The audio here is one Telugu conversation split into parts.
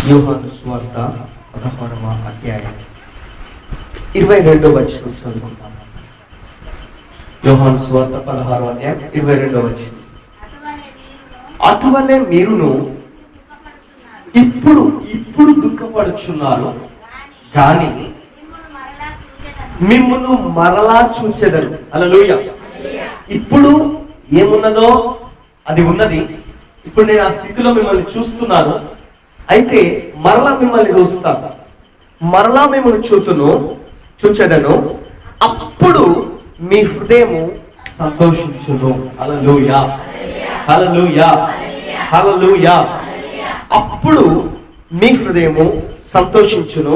యోహాను సువార్త 16వ అధ్యాయం 22వ వచనం చదువుకుంటాం. యోహాను సువార్త 16వ అధ్యాయం 22వ వచనం. అటువలే మీరును ఇప్పుడు దుఃఖపడుచున్నారు, కానీ మిమ్మును మరలా చూచెదరు. హల్లెలూయా. ఇప్పుడు ఏమున్నదో అది ఉన్నది. ఇప్పుడు నేను ఆ స్థితిలో మిమ్మల్ని చూస్తున్నాను, అయితే మరలా మిమ్మల్ని చూస్తాను, మరలా మిమ్మల్ని చూచెదను, అప్పుడు మీ హృదయము సంతోషించును. హల్లెలూయా, హల్లెలూయా, హల్లెలూయా. అప్పుడు మీ హృదయము సంతోషించును,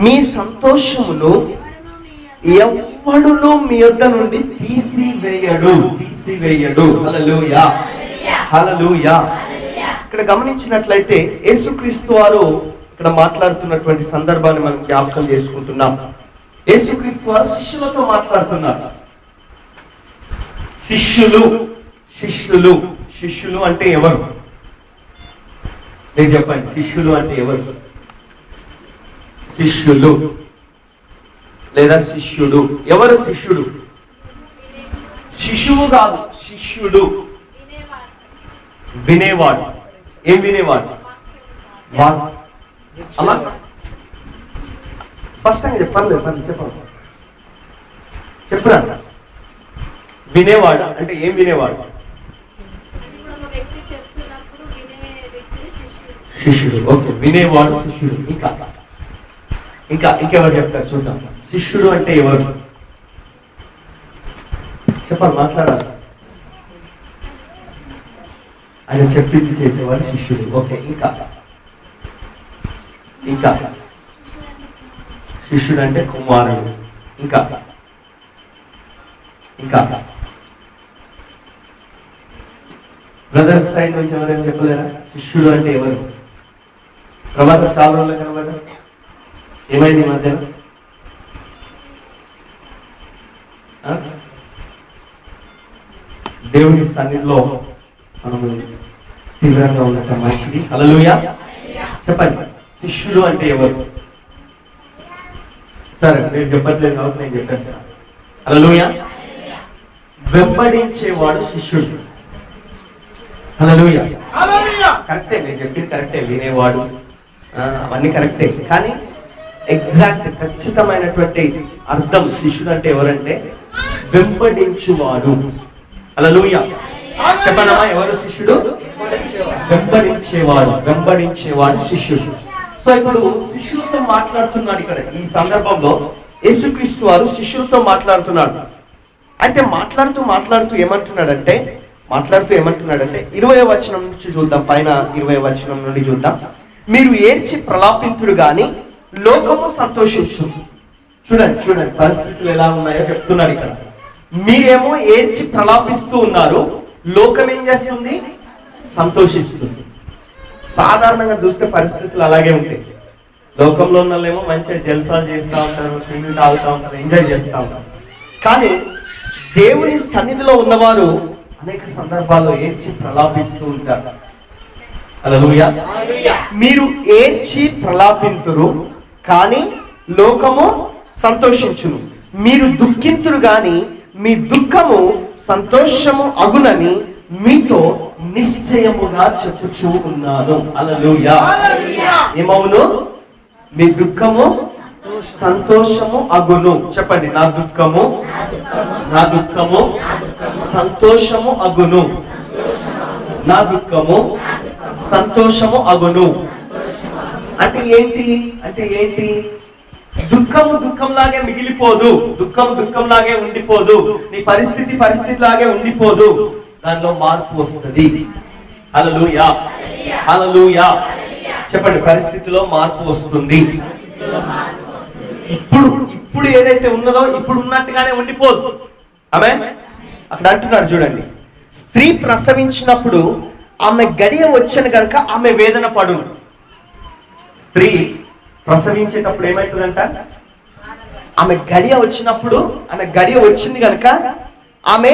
మీ సంతోషమును ఎవడును మీ యొద్ద నుండి తీసివేయడు. హల్లెలూయా, హల్లెలూయా. ఇక్కడ గమనించినట్లయితే యేసుక్రీస్తు వారు ఇక్కడ మాట్లాడుతున్నటువంటి సందర్భాన్ని మనం జ్ఞాపకం చేసుకుంటున్నాం. యేసుక్రీస్తు వారు శిష్యులతో మాట్లాడుతున్నారు. శిష్యులు అంటే ఎవరు? నేను చెప్పండి, శిష్యులు అంటే ఎవరు? శిష్యులు లేదా శిష్యుడు. ఎవరు శిష్యుడు? శిశువు కాదు, శిష్యుడు. వినేవాడు. ఏం వినేవాడు? అలా స్పష్టంగా చెప్పాలి, చెప్పురా. వినేవాడు అంటే ఏం వినేవాడు? శిష్యుడు. ఓకే, వినేవాడు శిష్యుడు. ఇంకెవరు చెప్తారు చూద్దాం. శిష్యుడు అంటే ఎవరు చెప్పాలి, మాట్లాడాలి. ఆయన చెప్పింది చేసేవాడు శిష్యుడు. ఓకే, ఇంకా శిష్యుడు అంటే కుమారుడు. ఇంకా బ్రదర్స్ సైడ్ నుంచి ఎవరైనా చెప్పలేరా? శిష్యుడు అంటే ఎవరు? ప్రభాతం చాలా రోజులు కనబడ్డా ఏమైంది ఈ మధ్యన? దేవుని సన్నిధిలో మనము తీవ్రంగా ఉండటం మంచిది. హల్లెలూయా. చెప్పండి, శిష్యుడు అంటే ఎవరు? సరే, మీరు చెప్పట్లేదు కాబట్టి నేను చెప్పేస్తాను. హల్లెలూయా. వెంబడించేవాడు శిష్యుడు. హల్లెలూయా. కరెక్టే, మీరు చెప్పింది కరెక్టే. వినేవాడు అవన్నీ కరెక్టే, కానీ ఎగ్జాక్ట్ ఖచ్చితమైనటువంటి అర్థం శిష్యుడు అంటే ఎవరంటే వెంబడించువాడు. హల్లెలూయా. చెప్పనమ్మా, ఎవరు శిష్యుడు? వెంబడించేవాడు శిష్యుడు. సో ఇప్పుడు శిష్యులతో మాట్లాడుతున్నాడు. ఇక్కడ ఈ సందర్భంలో యేసుక్రీస్తు వారు శిష్యులతో మాట్లాడుతున్నాడు. అయితే మాట్లాడుతూ ఏమంటున్నాడంటే 20వ వచనం నుంచి చూద్దాం. పైన 20వ వచనం నుండి చూద్దాం. మీరు ఏడ్చి ప్రలాపింతురు గాని లోకము సంతోషించు. చూడండి పరిస్థితులు ఎలా ఉన్నాయో చెప్తున్నాడు ఇక్కడ. మీరేమో ఏడ్చి ప్రలాపిస్తూ ఉన్నారు, లోకం ఏం చేస్తుంది? సంతోషిస్తుంది. సాధారణంగా చూస్తే పరిస్థితులు అలాగే ఉంటాయి. లోకంలో ఉన్న వాళ్ళేమో మంచిగా జల్సాలు చేస్తూ ఉంటారు, తిండి తాగుతూ ఉంటారు, ఎంజాయ్ చేస్తూ ఉంటారు. కానీ దేవుని సన్నిధిలో ఉన్నవారు అనేక సందర్భాల్లో ఏడ్చి ప్రలాపిస్తూ ఉంటారు. హల్లెలూయా. మీరు ఏడ్చి ప్రలాపింతురు కానీ లోకము సంతోషించును. మీరు దుఃఖింతురు గాని మీ దుఃఖము సంతోషము అగునని మీతో నిశ్చయముగా చెప్పుచూ ఉన్నాను. హల్లెలూయా. ఏమవును? మీ దుఃఖము సంతోషము అగును. చెప్పండి, నా దుఃఖము సంతోషము అగును. నా దుఃఖము సంతోషము అగును అంటే ఏంటి? దుఃఖంలాగే మిగిలిపోదు, దుఃఖంలాగే ఉండిపోదు, నీ పరిస్థితి లాగే ఉండిపోదు, దానిలో మార్పు వస్తుంది. హల్లెలూయా, హల్లెలూయా. చెప్పండి, పరిస్థితిలో మార్పు వస్తుంది. ఇప్పుడు ఏదైతే ఉన్నదో ఇప్పుడు ఉన్నట్టుగానే ఉండిపోదు. ఆమేన్. అక్కడ అంటున్నాడు చూడండి, స్త్రీ ప్రసవించినప్పుడు ఆమె గడియ వచ్చను కనుక ఆమె వేదన పడు. స్త్రీ ప్రసవించేటప్పుడు ఏమవుతుందంట? ఆమె గడియ వచ్చింది కనుక ఆమె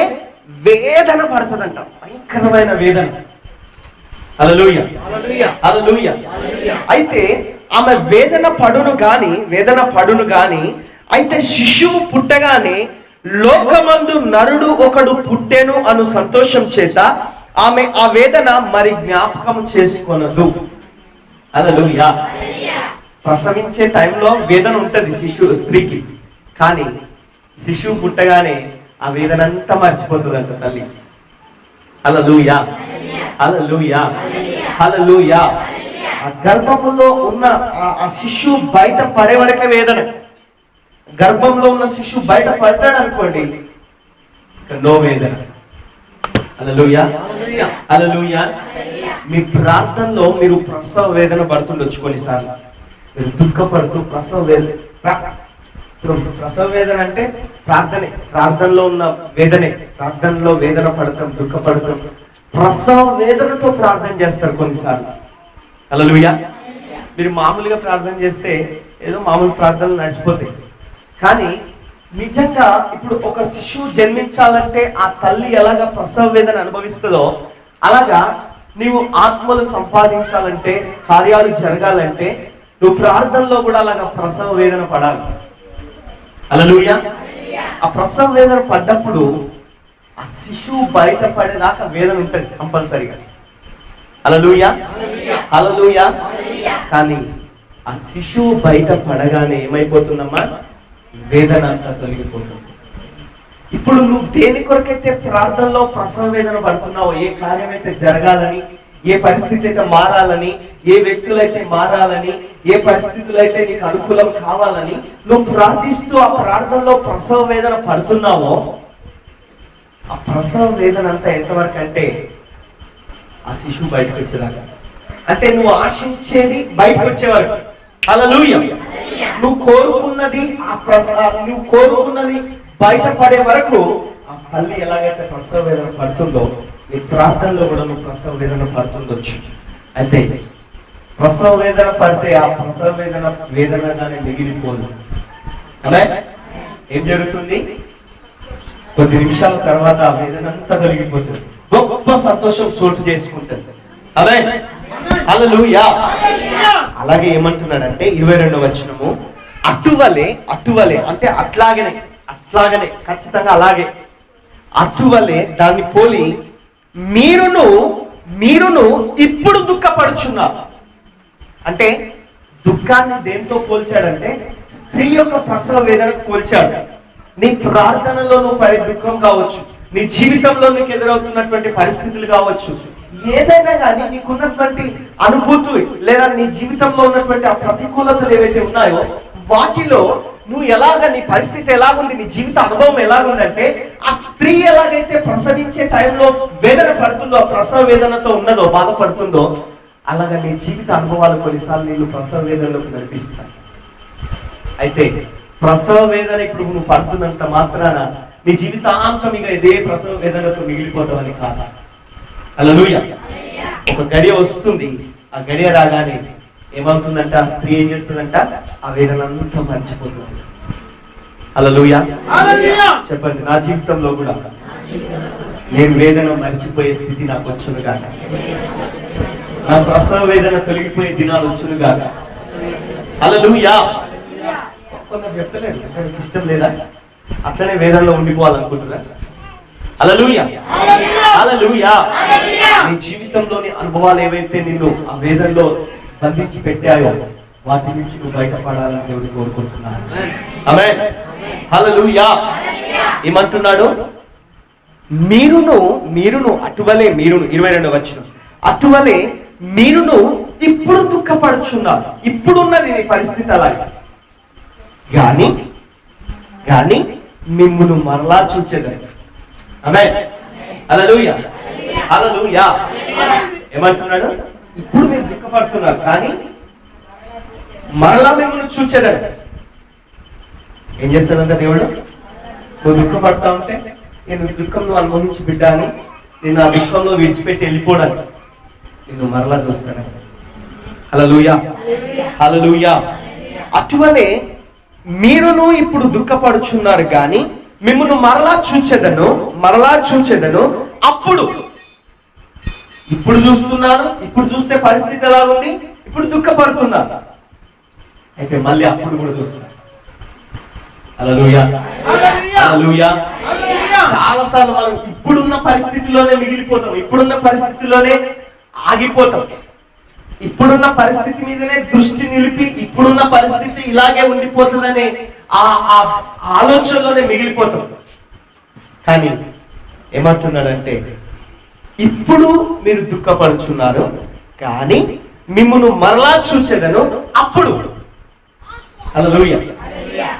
వేదన పడుతుందంట, భయంకరమైన వేదన. హల్లెలూయా, హల్లెలూయా. అయితే ఆమె వేదన పడును గాని అయితే శిశువు పుట్టగానే లోకమందు నరుడు ఒకడు పుట్టెను అను సంతోషం చేత ఆమె ఆ వేదన మరి జ్ఞాపకం చేసుకొనదు. హల్లెలూయా. ప్రసవించే టైంలో వేదన ఉంటది స్త్రీకి, కానీ శిశువు పుట్టగానే ఆ వేదన అంతా మర్చిపోతుందంట తల్లి. హల్లెలూయా, హల్లెలూయా, హల్లెలూయా. ఆ గర్భంలో ఉన్న ఆ శిశువు బయట పడే వరకే వేదన. గర్భంలో ఉన్న శిశువు బయట పడ్డాడు అనుకోండి, నో వేదన. హల్లెలూయా, హల్లెలూయా. మీ ప్రార్థనలో మీరు ప్రసవ వేదన పడుతుండొచ్చు కొన్నిసార్లు, మీరు దుఃఖపడుతూ ప్రసవ వేదన అంటే ప్రార్థనలో ఉన్న వేదనే. ప్రార్థనలో వేదన పడతాం, దుఃఖపడతాం, ప్రసవ వేదనతో ప్రార్థన చేస్తారు కొన్నిసార్లు. హల్లెలూయా. మీరు మామూలుగా ప్రార్థన చేస్తే ఏదో మామూలు ప్రార్థనలు నడిచిపోతాయి, కానీ నిజంగా ఇప్పుడు ఒక శిశువు జన్మించాలంటే ఆ తల్లి ఎలాగా ప్రసవ వేదన అనుభవిస్తుందో, అలాగా నీవు ఆత్మలు సంపాదించాలంటే, కార్యాలు జరగాలంటే నువ్వు ప్రార్థనలో కూడా అలాగా ప్రసవ వేదన పడాలి. హల్లెలూయా. ఆ ప్రసవ వేదన పడ్డప్పుడు ఆ శిశువు బయట పడేదాకా వేదన ఉంటుంది కంపల్సరిగా. హల్లెలూయా, హల్లెలూయా. కానీ ఆ శిశువు బయట పడగానే ఏమైపోతుందమ్మా, వేదన అంతా తొలగిపోతుంది. ఇప్పుడు నువ్వు దేని కొరకైతే ప్రార్థనలో ప్రసవ వేదన పడుతున్నావో, ఏ కార్యమైతే జరగాలని, ఏ పరిస్థితి అయితే మారాలని, ఏ వ్యక్తులైతే మారాలని, ఏ పరిస్థితులు అయితే నీకు అనుకూలం కావాలని నువ్వు ప్రార్థిస్తూ ఆ ప్రార్థనలో ప్రసవ వేదన పడుతున్నావో, ఆ ప్రసవ వేదన అంతా ఎంతవరకు అంటే ఆ శిశువు బయటకు వచ్చేదాకా. అంటే నువ్వు ఆశించేది బయటకు వచ్చేవరకు. హల్లెలూయా. నువ్వు కోరుకున్నది బయటపడే వరకు ఆ తల్లి ఎలాగైతే ప్రసవ వేదన పడుతుందో, నీ ప్రార్థనలో కూడా నువ్వు ప్రసవ వేదన పడుతుండొచ్చు. అయితే ప్రసవ వేదన పడితే ఆ ప్రసవ వేదనగానే మిగిలిపోదు. అలా ఏం జరుగుతుంది, కొద్ది నిమిషాల తర్వాత ఆ వేదన అంతా తొలగిపోతుంది, గొప్ప సంతోషం చోటు చేసుకుంటుంది. అదే హల్లెలూయా. అలాగే ఏమంటున్నాడంటే 22వ వచనము, అటువలే అంటే అట్లాగనే ఖచ్చితంగా అలాగే అటువలే దాన్ని పోలి మీరును ఇప్పుడు దుఃఖపడుచున్నారు. అంటే దుఃఖాన్ని దేంతో పోల్చాడంటే స్త్రీ యొక్క ప్రసవ వేదనకు పోల్చాడు. నీ ప్రార్థనలో నువ్వు పడే దుఃఖం కావచ్చు, నీ జీవితంలో నీకు ఎదురవుతున్నటువంటి పరిస్థితులు కావచ్చు, ఏదైనా కానీ నీకున్నటువంటి అనుభూతి లేదా నీ జీవితంలో ఉన్నటువంటి ఆ ప్రతికూలతలు ఏవైతే ఉన్నాయో, వాటిలో నువ్వు నీ పరిస్థితి ఎలాగుంది, నీ జీవిత అనుభవం ఎలాగుందంటే, ఆ స్త్రీ ఎలాగైతే ప్రసవించే టైంలో వేదన పడుతుందో, ఆ ప్రసవ వేదనతో ఉన్నదో, బాధపడుతుందో, అలాగా నీ జీవిత అనుభవాలు కొన్నిసార్లు నీళ్ళు ప్రసవ వేదనలోకి నడిపిస్తాయి. అయితే ప్రసవ వేదన ఇప్పుడు నువ్వు పడుతున్నంత మాత్రాన నీ జీవితాంతం ఇక ఇదే ప్రసవ వేదనతో మిగిలిపోతావని కాదు. హల్లెలూయా. ఒక గడియ వస్తుంది, ఆ గడియ రాగానే ఏమవుతుందంటే ఆ స్త్రీ ఏం చేస్తుందంట, ఆ వేదన అంతా మర్చిపోతుంది. హల్లెలూయా. చెప్పండి, నా జీవితంలో కూడా నేను వేదన మర్చిపోయే స్థితి నాకు వచ్చును గాక, నా ప్రసవ వేదన తొలగిపోయే దినాలు వచ్చును గాక. హల్లెలూయా. కొందరు చెప్తలేదు, ఇష్టం లేదా అట్లనే వేదనలో ఉండిపోవాలనుకుంటున్నా. హల్లెలూయా, హల్లెలూయా. నీ జీవితంలోని అనుభవాలు ఏవైతే నిన్ను ఆ వేదనలో బంధించి పెట్టాయో, వాటి నుంచి నువ్వు బయటపడాలని దేవుడు కోరుకుంటున్నాను. ఆమేన్. హల్లెలూయా. ఏమంటున్నాడు, మీరును అటువలే, 22వ వచనం, అటువలే మీరును ఇప్పుడు దుఃఖపడుచున్నారు. ఇప్పుడున్నది నీ పరిస్థితి అలాగే, గాని మిమ్మును మరలా చూచేదని. ఆమేన్. హల్లెలూయా, హల్లెలూయా. ఏమంటున్నాడు, ఇప్పుడు మీరు దుఃఖపడుతున్నారు, కానీ మరలా మిమ్మల్ని చూచేదని. ఏం చేస్తాడంట దేవుడు, నువ్వు దుఃఖపడతా ఉంటే నేను దుఃఖంలో అనుభవించి బిడ్డ అని నేను ఆ దుఃఖంలో విడిచిపెట్టి వెళ్ళిపోవడానికి నిన్ను మరలా చూస్తాను. హల్లెలూయా, హల్లెలూయా. అటువలే మీరును ఇప్పుడు దుఃఖపడుచున్నారు, గాని మిమ్మల్ని మరలా చూచెదను, అప్పుడు ఇప్పుడు చూస్తున్నాను, ఇప్పుడు చూస్తే పరిస్థితి ఎలా ఉంది, ఇప్పుడు దుఃఖపడుతున్నాను, అయితే మళ్ళీ అప్పుడు కూడా చూస్తాను. హల్లెలూయా, హల్లెలూయా. చాలా సార్లు మనం ఇప్పుడున్న పరిస్థితిలోనే మిగిలిపోతాం, ఇప్పుడున్న పరిస్థితిలోనే ఆగిపోతాం, ఇప్పుడున్న పరిస్థితి మీదనే దృష్టి నిలిపి ఇప్పుడున్న పరిస్థితి ఇలాగే ఉండిపోతుందనే ఆ ఆలోచనలోనే మిగిలిపోతాం. కానీ ఏమంటున్నాడంటే, ఇప్పుడు మీరు దుఃఖపడుచున్నారు, కానీ మిమ్మును మరలా చూసేదను అప్పుడు. హల్లెలూయా,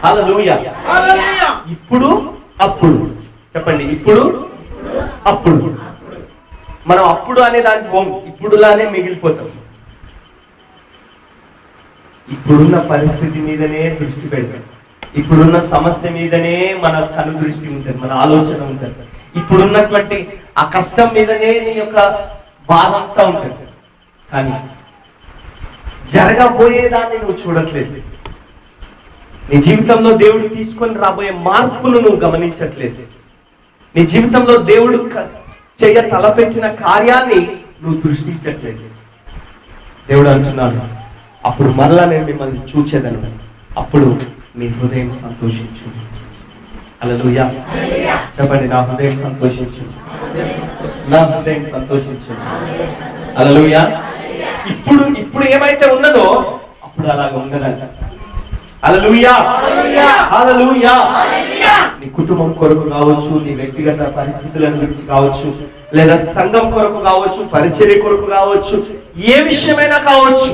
హల్లెలూయా. ఇప్పుడు అప్పుడు చెప్పండి, ఇప్పుడు అప్పుడు. మనం అప్పుడు అనే దానికి పోం, ఇప్పుడులానే మిగిలిపోతాం. ఇప్పుడున్న పరిస్థితి మీదనే దృష్టి పెడతాం, ఇప్పుడున్న సమస్య మీదనే మన కను దృష్టి ఉంటుంది, మన ఆలోచన ఉంటుంది, ఇప్పుడున్నటువంటి ఆ కష్టం మీదనే నీ యొక్క బాధ అంతా ఉంటుంది. కానీ జరగబోయేదాన్ని నువ్వు చూడట్లేదు, నీ జీవితంలో దేవుడు తీసుకొని రాబోయే మార్పును నువ్వు గమనించట్లేదు, నీ జీవితంలో దేవుడు చేయ తలపెట్టిన కార్యాన్ని నువ్వు దృష్టించట్లేదు. దేవుడు అంటున్నాడు, అప్పుడు మరలా నేను మిమ్మల్ని చూచేదను, అప్పుడు మీ హృదయం సంతోషించు. హల్లెలూయా. చెప్పండి, నా హృదయం సంతోషించు, నా హృదయం సంతోషించు. హల్లెలూయా. ఇప్పుడు ఏమైతే ఉన్నదో అప్పుడు అలాగ ఉండదంట. హల్లెలూయా, హల్లెలూయా. నీ కుటుంబం కొరకు కావచ్చు, నీ వ్యక్తిగత పరిస్థితుల గురించి కావచ్చు, లేదా సంఘం కొరకు కావచ్చు, పరిచర్య కొరకు కావచ్చు, ఏ విషయమైనా కావచ్చు,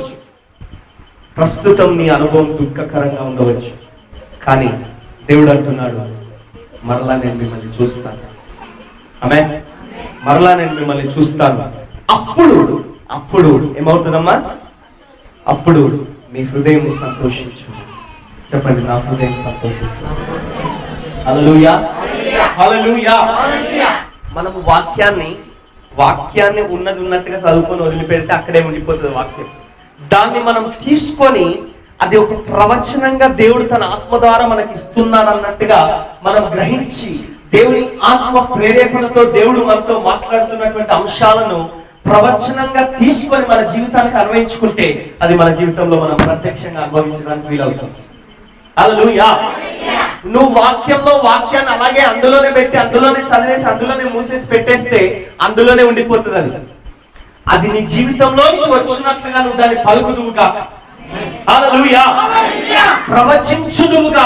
ప్రస్తుతం నీ అనుభవం దుఃఖకరంగా ఉండవచ్చు. కానీ దేవుడు అంటున్నాడు, మరలా నేను మిమ్మల్ని చూస్తాను. ఆమేన్. మరలా నేను మిమ్మల్ని చూస్తాను. అప్పుడు ఏమవుతుందమ్మా? అప్పుడు మీ హృదయం సంతోషించు. చెప్పండి, నా హృదయం సంతోషించు. హల్లెలూయా, హల్లెలూయా. మనము వాక్యాన్ని ఉన్నది ఉన్నట్టుగా చదువుకొని వదిలిపెడితే అక్కడే ఉండిపోతుంది వాక్యం. దాన్ని మనం తీసుకొని అది ఒక ప్రవచనంగా దేవుడు తన ఆత్మ ద్వారా మనకి ఇస్తున్నాడు అన్నట్టుగా మనం గ్రహించి, దేవుని ఆత్మ ప్రేరేపణతో దేవుడు మనతో మాట్లాడుతున్నటువంటి అంశాలను ప్రవచనంగా తీసుకొని మన జీవితానికి అన్వయించుకుంటే అది మన జీవితంలో మనం ప్రత్యక్షంగా అనుభవించడానికి వీలవుతుంది. హల్లెలూయా. నువ్వు వాక్యాన్ని అలాగే అందులోనే పెట్టి, అందులోనే చదివేసి, అందులోనే మూసేసి పెట్టేస్తే అందులోనే ఉండిపోతుంది. అది నీ జీవితంలో వచ్చినట్లుగా నువ్వు దాన్ని పలుకుదువుగా. హల్లెలూయా. ప్రవచించుదువుగా.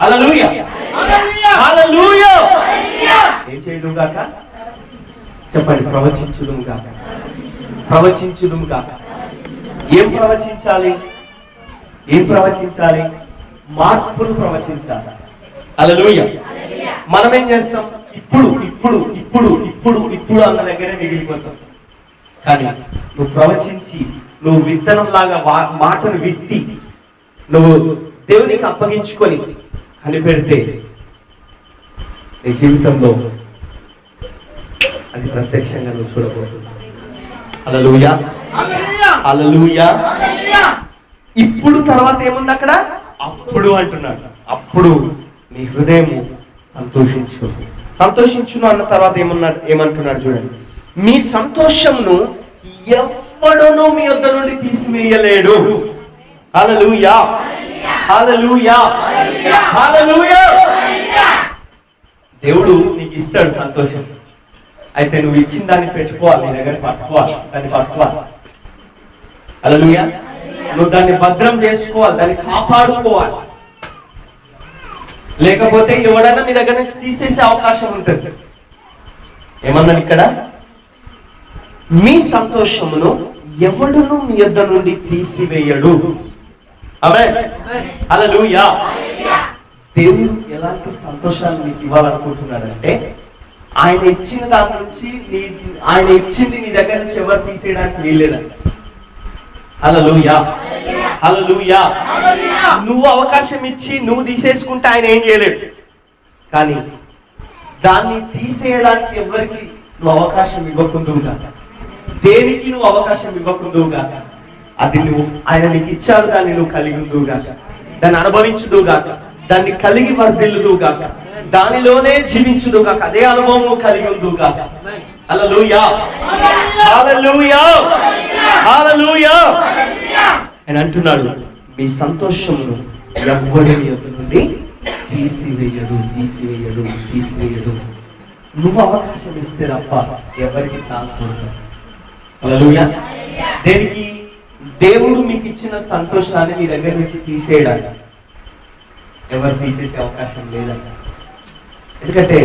హల్లెలూయా, హల్లెలూయా. ఏం చేయదువుగాక? చెప్పండి, ప్రవచించుదువుగా. ప్రవచించుదువుగా. ఏం ప్రవచించాలి? మార్పును ప్రవచించాలి. హల్లెలూయా. మనం ఏం చేస్తాం? ఇప్పుడు అన్న దగ్గరే మిగిలిపోతాం. కానీ నువ్వు ప్రవచించి, నువ్వు విత్తనం లాగా మాటను విత్తి, నువ్వు దేవునికి అప్పగించుకొని కనిపెడితే నీ జీవితంలో అది ప్రత్యక్షంగా నువ్వు చూడబోతున్నావు. హల్లెలూయా, హల్లెలూయా. ఇప్పుడు తర్వాత ఏముంది అక్కడ? అప్పుడు అంటున్నాడు, అప్పుడు నీ హృదయం సంతోషించును అన్న తర్వాత ఏమంటున్నాడు చూడండి, మీ సంతోషమును ఎవ్వడునూ మీ వద్ద నుండి తీసివేయలేడు. హల్లెలూయా, హల్లెలూయా, హల్లెలూయా. దేవుడు నీకు ఇస్తాడు సంతోషం, అయితే నువ్వు ఇచ్చిన దాన్ని పెట్టుకోవాలి, నీ దగ్గర దాన్ని పట్టుకోవాలి. హల్లెలూయా. నువ్వు దాన్ని భద్రం చేసుకోవాలి, దాన్ని కాపాడుకోవాలి. లేకపోతే ఎవడైనా మీ దగ్గర నుంచి తీసేసే అవకాశం ఉంటుంది. ఏమన్నాడు ఇక్కడ? మీ సంతోషమును ఎవడును మీ యొద్ద నుండి తీసివేయడు. ఆమేన్, హల్లెలూయా. దేవుడు ఎలాంటి సంతోషాన్ని నీకు ఇవ్వాలనుకుంటున్నాడంటే, ఆయన ఇచ్చిన దాని నుంచి ఆయన ఇచ్చింది నీ దగ్గర నుంచి ఎవరు తీసేయడానికి వీల్లేదంట. హల్లెలూయా, హల్లెలూయా. నువ్వు అవకాశం ఇచ్చి నువ్వు తీసేసుకుంటే ఆయన ఏం చేయలేడు. కానీ దాన్ని తీసేయడానికి ఎవరికి నువ్వు అవకాశం ఇవ్వకుందుగా, దేనికి నువ్వు అవకాశం ఇవ్వకుందుగా, అది నువ్వు ఆయన నీకు ఇచ్చాడు, దాన్ని నువ్వు కలిగి ఉందుగా, దాన్ని అనుభవించుదుగా, దాన్ని కలిగి వర్ధిల్లుదుగా, దానిలోనే జీవించుదుగా, అదే అనుభవం నువ్వు కలిగి ఉందుగా. హల్లెలూయా, హల్లెలూయా, హల్లెలూయా అని అంటున్నాడు. మీ సంతోషమును ఎవ్వడి యొద్ద నుండి తీసివేయడు, తీసివేయడు, తీసివేయడు. నువ్వు అవకాశం ఇస్తే తప్ప ఎవరికి ఛాన్స్ ఉండదు. హల్లెలూయా. దేనికి? దేవుడు మీకు ఇచ్చిన సంతోషాన్ని మీ దగ్గర నుంచి తీసేయడానికి ఎవరు తీసేసే అవకాశం లేదంట. ఎందుకంటే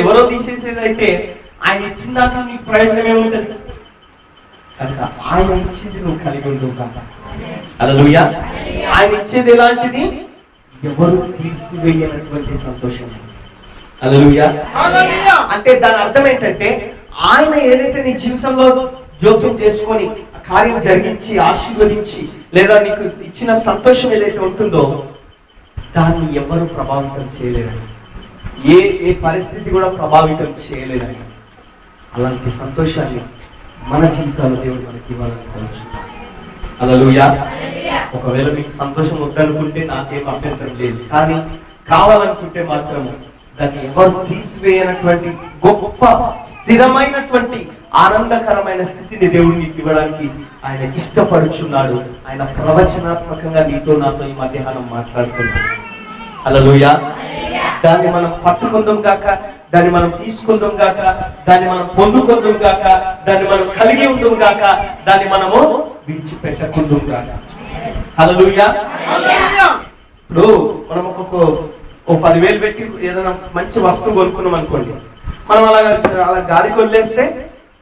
ఎవరో తీసేసేది అయితే ఆయన ఇచ్చిన దాంట్లో నీకు ప్రయోజనం ఏముంటుంది కనుక ఆయన ఇచ్చింది నువ్వు కలిగి ఉండవు కాక. హల్లెలూయా. ఆయన ఇచ్చేది ఎలాంటిది? ఎవరు తీసివేయనటువంటి సంతోషం. హల్లెలూయా. అంటే దాని అర్థం ఏంటంటే ఆయన ఏదైతే నీ జీవితంలో జోక్యం చేసుకొని కార్యం జరిగించి ఆశీర్వదించి లేదా నీకు ఇచ్చిన సంతోషం ఏదైతే ఉంటుందో దాన్ని ఎవరు ప్రభావితం చేయలేరని, ఏ పరిస్థితి కూడా ప్రభావితం చేయలేదని. అలాంటి సంతోషాన్ని మన జీవితాల్లో దేవుడు మనకి ఇవ్వాలని కోరుచున్నాం. హల్లెలూయా. ఒకవేళ మీకు సంతోషం వద్దనుకుంటే నాకేం అభ్యంతరం లేదు, కానీ కావాలనుకుంటే మాత్రము దాన్ని ఎవరు తీసివేయనటువంటి గొప్ప స్థిరమైనటువంటి ఆనందకరమైన స్థితిని దేవుడు నీకు ఇవ్వడానికి ఆయన ఇష్టపడుచున్నాడు. ఆయన ప్రవచనాత్మకంగా నీతో నాతో ఈ మధ్యాహ్నం మాట్లాడుతున్నాడు. హల్లెలూయా. దాన్ని మనం పట్టుకుందాం గాక, దాన్ని మనం తీసుకుందాం గాక, దాన్ని మనం పొందుకుందాం గాక, దాన్ని మనం కలిగి ఉందాం గాక, దాన్ని మనము విడిచిపెట్టకుందాం గాక. హల్లెలూయా. ఇప్పుడు మనం ఓ 10,000 పెట్టి ఏదైనా మంచి వస్తువు కొనుక్కున్నాం అనుకోండి, మనం అలా గాలికి వదిలేస్తే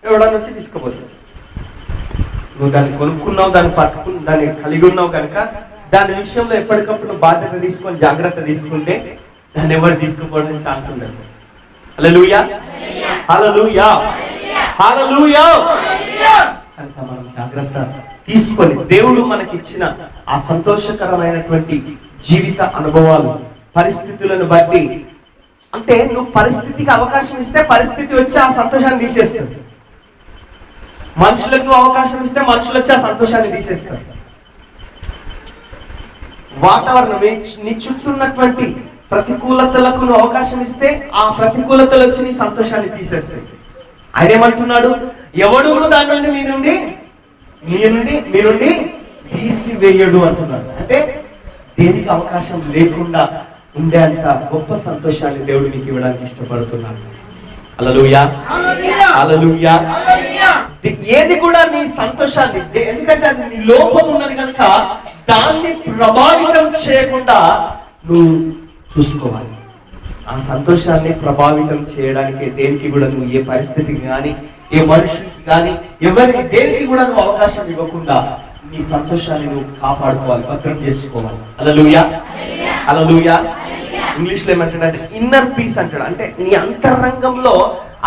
ఎవడన్నా వచ్చి తీసుకుపోతుంది. నువ్వు దాన్ని కొనుక్కున్నావు, దాన్ని పట్టుకుని దాన్ని కలిగి ఉన్నావు కనుక దాని విషయంలో ఎప్పటికప్పుడు బాధ్యత తీసుకొని జాగ్రత్త తీసుకుంటే దాన్ని ఎవరు తీసుకుపోవడానికి ఛాన్స్ ఉండదు. హల్లెలూయా, హల్లెలూయా, హల్లెలూయా. కనుక మనం జాగ్రత్త తీసుకొని దేవుడు మనకి ఇచ్చిన ఆ సంతోషకరమైనటువంటి జీవిత అనుభవాలు పరిస్థితులను బట్టి, అంటే నువ్వు పరిస్థితికి అవకాశం ఇస్తే పరిస్థితి వచ్చి ఆ సంతోషాన్ని తీసేస్తుంది. మనుషులకు అవకాశం ఇస్తే మనుషులు వచ్చి ఆ సంతోషాన్ని తీసేస్తారు. వాతావరణం నీ చుట్టూ ఉన్నటువంటి ప్రతికూలతలకు నువ్వు అవకాశం ఇస్తే ఆ ప్రతికూలతలు వచ్చి నీ సంతోషాన్ని తీసేస్తాయి. ఆయన ఏమంటున్నాడు? ఎవడు దాని నుండి మీ నుండి తీసివేయడు అంటున్నాడు. అంటే దేనికి అవకాశం లేకుండా ఉండే అంత గొప్ప సంతోషాన్ని దేవుడు నీకు ఇవ్వడానికి ఇష్టపడుతున్నాడు. హల్లెలూయా, హల్లెలూయా. ఏది కూడా నీ సంతోషాన్ని, ఎందుకంటే అది నీ లోపం ఉన్నది కనుక దాన్ని ప్రభావితం చేయకుండా నువ్వు చూసుకోవాలి. ఆ సంతోషాన్ని ప్రభావితం చేయడానికి దేనికి కూడా నువ్వు ఏ పరిస్థితికి కానీ ఏ మనుషులకి కానీ ఎవరికి దేనికి కూడా నువ్వు అవకాశం ఇవ్వకుండా నీ సంతోషాన్ని నువ్వు కాపాడుకోవాలి, భద్రం చేసుకోవాలి. హల్లెలూయా, హల్లెలూయా. ఇంగ్లీష్ లో ఏమంటాడంటే ఇన్నర్ పీస్ అంటాడు. అంటే నీ అంతరంగంలో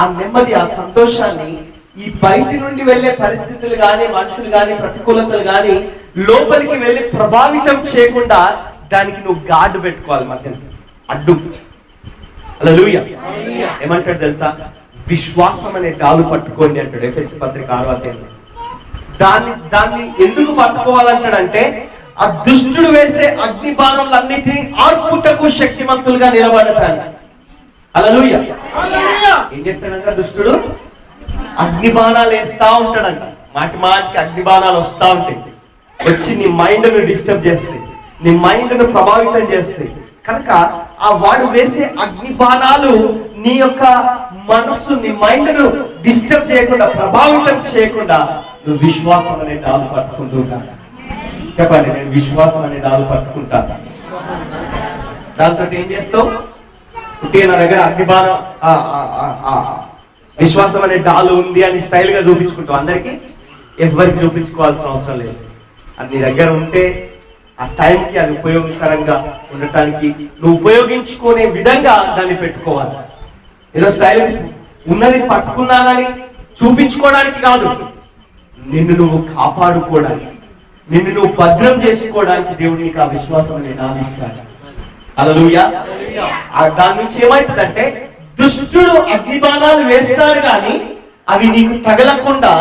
ఆ నెమ్మది, ఆ సంతోషాన్ని ఈ బయటి నుండి వెళ్ళే పరిస్థితులు కానీ మనుషులు కానీ ప్రతికూలతలు కానీ లోపలికి వెళ్ళి ప్రభావితం చేయకుండా దానికి నువ్వు గార్డు పెట్టుకోవాలి, మధ్య అడ్డు. హల్లెలూయా. ఏమంటాడు తెలుసా? విశ్వాసం అనే డాలు పట్టుకోండి అంటాడు ఎఫెసీ పత్రిక 6వ అధ్యాయంలో. దాన్ని ఎందుకు పట్టుకోవాలంటాడంటే ఆ దుష్టుడు వేసే అగ్ని బాణములన్నిటినీ ఆర్పుటకు శక్తిమంతులుగా నిలబడటానికి. హల్లెలూయా. ఏం చేస్తాడంట దుష్టుడు? అగ్ని బాణాలు వేస్తా ఉంటాడంట. మాటికి అగ్ని బాణాలు వస్తా ఉంటాయి, వచ్చి నీ మైండ్ ను డిస్టర్బ్ చేస్తాయి, నీ మైండ్ ను ప్రభావితం చేస్తాయి. కనుక ఆ వాడు వేసే అగ్ని బాణాలు నీ యొక్క మనస్సు, నీ మైండ్ ను డిస్టర్బ్ చేయకుండా, ప్రభావితం చేయకుండా నువ్వు విశ్వాసం అనే డాలు పట్టుకుంటూ చెప్పండి, నేను విశ్వాసం అనే డాలు పట్టుకుంటాను. దాంతో ఏం చేస్తావు? పుట్టిన నా దగ్గర అగ్నిబాణం విశ్వాసం అనే డాలు ఉంది అని స్టైల్ గా చూపించుకుంటావు. అందరికి ఎవరికి చూపించుకోవాల్సిన అవసరం లేదు. అది నీ దగ్గర ఉంటే ఆ టైంకి అది ఉపయోగకరంగా ఉండటానికి నువ్వు ఉపయోగించుకునే విధంగా దాన్ని పెట్టుకోవాలి. ఏదో స్టైల్ ఉన్నది పట్టుకున్నానని చూపించుకోవడానికి కాదు, నిన్ను నువ్వు కాపాడుకోవడానికి, నిన్ను నువ్వు భద్రం చేసుకోవడానికి దేవుడు నీకు ఆ విశ్వాసం అనే డాలు ఇచ్చాడు. హల్లెలూయా. దాని నుంచి ఏమైతుందంటే దుష్టుడు అగ్నిబాణాలు వేస్తాడు కానీ అవి నీకు తగలకుండా,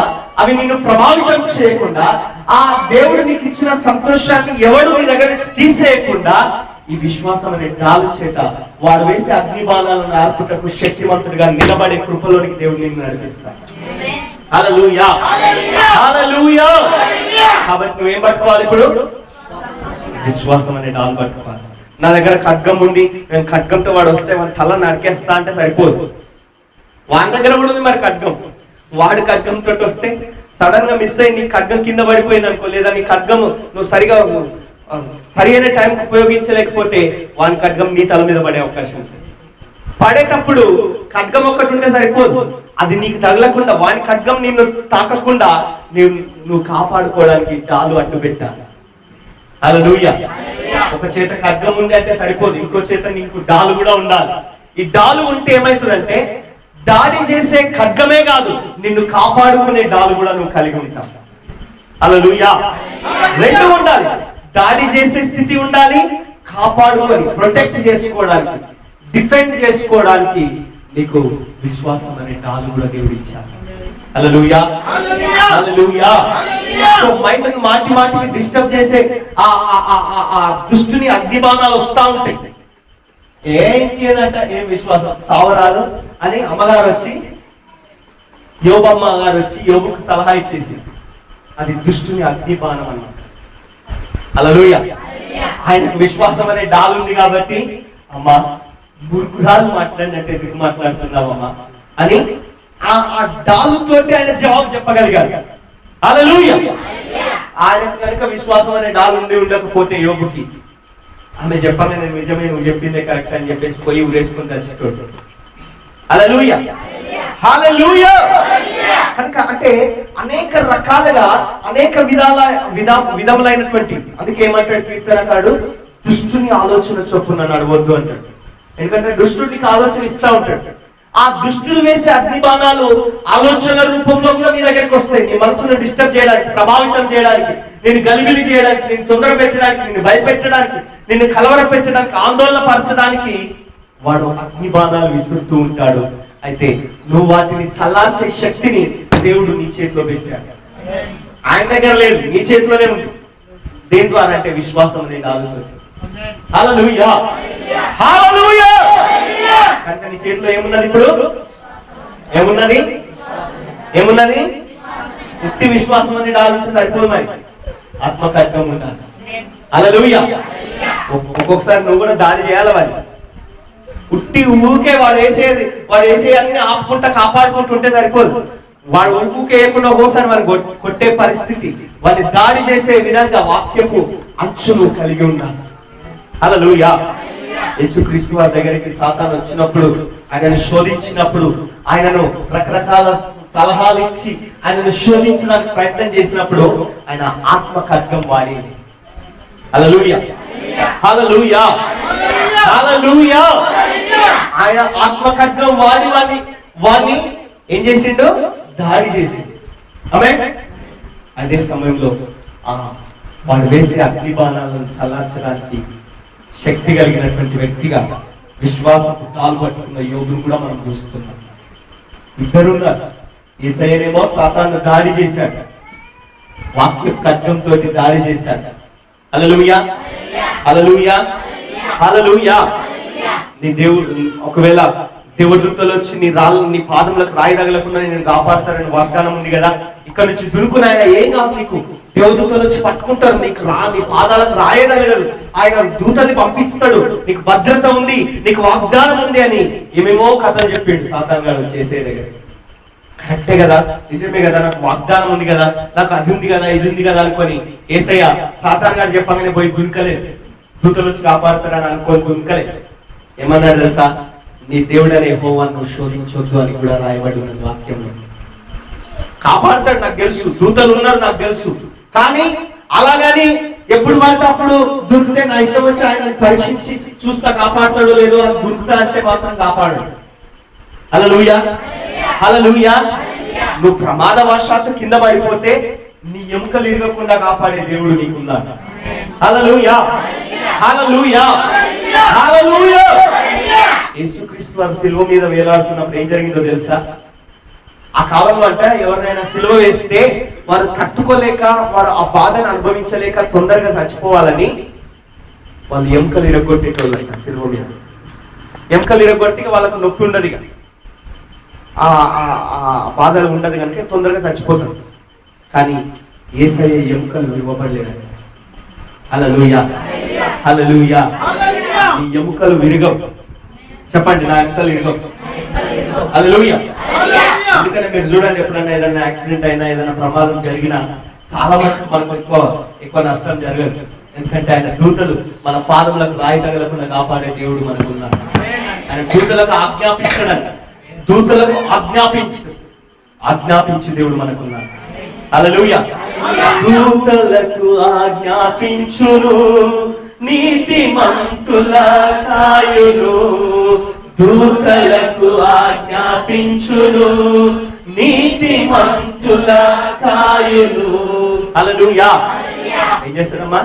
అవి నిన్ను ప్రభావితం చేయకుండా, ఆ దేవుడు నీకు ఇచ్చిన సంతోషాన్ని ఎవడు నీ దగ్గర నుంచి తీసేయకుండా ఈ విశ్వాసం అనే డాలు చేత వాడు వేసే అగ్ని బాణాలను ఆర్పుటకు శక్తివంతుడిగా నిలబడే కృపలోనికి దేవుడు నిన్ను నడిపిస్తాడు. హల్లెలూయా, హల్లెలూయా. కాబట్టి నువ్వేం పట్టుకోవాలి ఇప్పుడు? విశ్వాసం అనే డాలు పట్టుకోవాలి. నా దగ్గర ఖడ్గం ఉంది, నేను ఖడ్గంతో వాడు వస్తే వాడి తల నరికేస్తా అంటే సరిపోదు. వాడి దగ్గర కూడా ఉంది మరి ఖడ్గం. వాడు ఖడ్గంతో వస్తే సడన్ గా మిస్ అయ్యి నీ ఖడ్గం కింద పడిపోయింది అనుకో, లేదా నీ ఖడ్గం నువ్వు సరిగా సరి అయిన టైం ఉపయోగించలేకపోతే వాని ఖడ్గం నీ తల మీద పడే అవకాశం ఉంటుంది. పడేటప్పుడు ఖడ్గం ఒక్కటి ఉంటే సరిపోదు, అది నీకు తగలకుండా వాని ఖడ్గం నిన్ను తాకకుండా నువ్వు కాపాడుకోవడానికి డాలు అడ్డు పెట్టాలి. హల్లెలూయా. ఒక చేత ఖడ్గం ఉంది అంటే సరిపోదు, ఇంకో చేత నీకు డాలు కూడా ఉండాలి. ఈ డాలు ఉంటే ఏమైతుందంటే దాడి చేసే ఖడ్గమే కాదు, నిన్ను కాపాడుకునే డాలు కూడా నువ్వు కలిగి ఉంటావు. హల్లెలూయా. రెండు ఉండాలి, దాడి చేసే స్థితి ఉండాలి, కాపాడుకొని ప్రొటెక్ట్ చేసుకోవడానికి, డిఫెండ్ చేసుకోవడానికి నీకు విశ్వాసం అనే డాలు కూడా దేవుడు ఇచ్చాడు. హల్లెలూయా, హల్లెలూయా. సో మైండ్ మాటి మాటికి డిస్టర్బ్ చేసే ఆ దుష్టుని అగ్నిబాణాలు వస్తా ఉంటాయి. ఏంటి అనంట, ఏం విశ్వాసం సావరాలు అని అమ్మగారు వచ్చి యోబమ్మ గారు వచ్చి యోబుకు సలహా ఇచ్చేసి, అది దుష్టుని అగ్నిబాణం అన్నమాట. హల్లెలూయా. ఆయనకు విశ్వాసం అనే డాలు ఉంది కాబట్టి, అమ్మా మూర్ఖురాలు మాట్లాడినట్టు ఎందుకు మాట్లాడుతున్నావమ్మా అని ఆ డాలుతోటి ఆయన జవాబు చెప్పగలిగారు. హల్లెలూయా. ఆయన కనుక విశ్వాసం అనే డాలు ఉండి ఉండకపోతే యోబుకి, ఆమె చెప్పాలి నేను నిజమే, నువ్వు చెప్పిందే కరెక్ట్ అని చెప్పేసి పోయి ఊరేసుకుని తెచ్చేటోడు. హల్లెలూయా, హల్లెలూయా. కనుక అంటే అనేక రకాలుగా అనేక విధములైనటువంటి, అందుకే ఏమంటాడు కీర్తనకారుడు, దుష్టుని ఆలోచన చొప్పున నడవద్దు అంటాడు. ఎందుకంటే దుష్టుడికి ఆలోచన ఇస్తా ఉంటాడు. ఆ దుష్టులు వేసే అగ్నిబాణాలు ఆలోచన రూపంలో కూడా నీ దగ్గరికి వస్తాయి. నీ మనసును డిస్టర్బ్ చేయడానికి, ప్రభావితం చేయడానికి, నేను గలిబిలి చేయడానికి, నేను తొందర పెట్టడానికి, నిన్ను భయపెట్టడానికి, నిన్ను కలవర పెట్టడానికి, ఆందోళన పరచడానికి వాడు అగ్నిబాణాలు విసురుతూ ఉంటాడు. అయితే నువ్వు వాటిని చల్లార్చే శక్తిని దేవుడు నీ చేతిలో పెట్టాడు. ఆయన దగ్గర లేదు, నీ చేతిలోనే ఉంది. దేని ద్వారా అంటే విశ్వాసం అనేది ఆలోచన. హల్లెలూయా, హల్లెలూయా. కనుక నీ చేతిలో ఏమున్నది ఇప్పుడు? ఏమున్నది? ఏమున్నది? ఉట్టి విశ్వాసం అనేది ఆలోచన సరిపోదు, మరి ఆత్మకర్గం ఉండాలి. హల్లెలూయా. ఒక్కొక్కసారి నువ్వు కూడా దాడి చేయాలి. వారి ఉట్టి ఊరికే వాడు వేసే అన్ని ఆపుకుంటా కాపాడుకుంటుంటే సరిపోదు. వాడు ఊరికే వేయకుండా ఒక్కోసారి వాడిని కొట్టే పరిస్థితి, వాడిని దాడి చేసే విధంగా వాక్యపు అంచును కలిగి ఉండాలి. హల్లెలూయా. యేసుక్రీస్తు వారి దగ్గరికి సాతాను వచ్చినప్పుడు, ఆయనను శోధించినప్పుడు, ఆయనను రకరకాల సలహాలు ఇచ్చి ఆయనను శోధించడానికి ప్రయత్నం చేసినప్పుడు ఆయన ఆత్మ ఖడ్గం వాడింది. హల్లెలూయా, హల్లెలూయా, హల్లెలూయా. ఆయన ఆత్మ ఖడ్గం వాడిని ఏం చేసిండు? దాడి చేసిండు. ఆమేన్. అదే సమయంలో వాడు వేసే అగ్నిబాణాలను చల్లార్చడానికి శక్తి కలిగినటువంటి వ్యక్తిగా విశ్వాసపు తాలు పట్టుకున్న యోధుడు కూడా మనం చూస్తున్నాం. ఇద్దరున్నారు. యేసయ్యనేమో సాతాను దాడి చేశాడు, వాక్య ఖడ్గంతో దాడి చేశాడు. హల్లెలూయా, హల్లెలూయా, హల్లెలూయా. నీ దేవుడు ఒకవేళ దేవదూతలు వచ్చి నీ పాదములకు రాయి తగలకుండా నేను కాపాడుతారని వాగ్దానం ఉంది కదా, ఇక్కడ నుంచి దురుకునాయన ఏం కాదు, నీకు దేవదూతలు వచ్చి పట్టుకుంటారు, నీ పాదాలకు రాయగలగరు, ఆయన దూతని పంపిస్తాడు, నీకు భద్రత ఉంది, నీకు వాగ్దానం ఉంది అని ఏమేమో కథలు చెప్పిండు సాతాను గారు చేసే దగ్గర. కరెక్టే కదా, నిజమే కదా, నాకు వాగ్దానం ఉంది కదా, నాకు అది ఉంది కదా, ఇది ఉంది కదా అనుకొని యేసయ్య సాతాను గారు చెప్పగానే పోయి దుంకలేదు, దూతలు వచ్చి కాపాడుతారని అనుకొని దుంకలేదు. ఏమన్నాడు తెలుసా? నీ దేవుడనే యెహోవాను శోధించొద్దు అని కూడా రాయబడి ఉన్న వాక్యంలో. కాపాడుతాడు నాకు తెలుసు, దూతలు ఉన్నారు నాకు తెలుసు, కానీ అలాగని ఎప్పుడు పడితే అప్పుడు దొరికితే నా ఇష్టం వచ్చి ఆయన పరీక్షించి చూస్తా కాపాడుతాడో లేదో అని దొరుకుతా అంటే మాత్రం కాపాడు. హల్లెలూయా, హల్లెలూయా. నువ్వు ప్రమాదవశాత్తు కింద పడిపోతే నీ ఎముకలు ఇరగకుండా కాపాడే దేవుడు నీకున్నాడు. హల్లెలూయా, హల్లెలూయా, హల్లెలూయా. యేసుక్రీస్తు వారు సిలువ మీద వేలాడుతున్నప్పుడు ఏం జరిగిందో తెలుసా? ఆ కాలంలో అంటే ఎవరినైనా సిలువ వేస్తే వారు తట్టుకోలేక, వారు ఆ బాధను అనుభవించలేక తొందరగా చచ్చిపోవాలని వాళ్ళు ఎముకలు ఇరగొట్టేటోళ్ళంట సిలువ మీద. ఎముకలు ఇరగొట్టి వాళ్ళకు నొప్పి ఉండదు, ఇక ఆ బాధలు ఉండదు కనుక తొందరగా చచ్చిపోతారు. కానీ యేసయ్య ఎముకలు ఇవ్వబడలేదంట. హల్లెలూయా, హల్లెలూయా. నీ ఎముకలు విరగవు. చెప్పండి, నా ఎముకలు విరగవు. హల్లెలూయా. అందుకనే మీరు చూడండి, ఎప్పుడైనా ఏదైనా యాక్సిడెంట్ అయినా ఏదైనా ప్రమాదం జరిగినా చాలా మటుకు మనకు ఎక్కువ నష్టం జరగదు. ఎందుకంటే ఆయన దూతలు మన పాదములకు రాయి తగలకుండా కాపాడే దేవుడు మనకున్నాడు. ఆయన దూతలకు ఆజ్ఞాపిస్తాడంట. దూతలకు ఆజ్ఞాపించి దేవుడు మనకున్నాడు. హల్లెలూయా. దూతలకు ఆజ్ఞాపించును, నీతిమంతుల కాయును. దూతలకు ఆజ్ఞాపించును, నీతిమంతుల కాయును. హల్లెలూయా. ఏం చేస్తారమ్మా?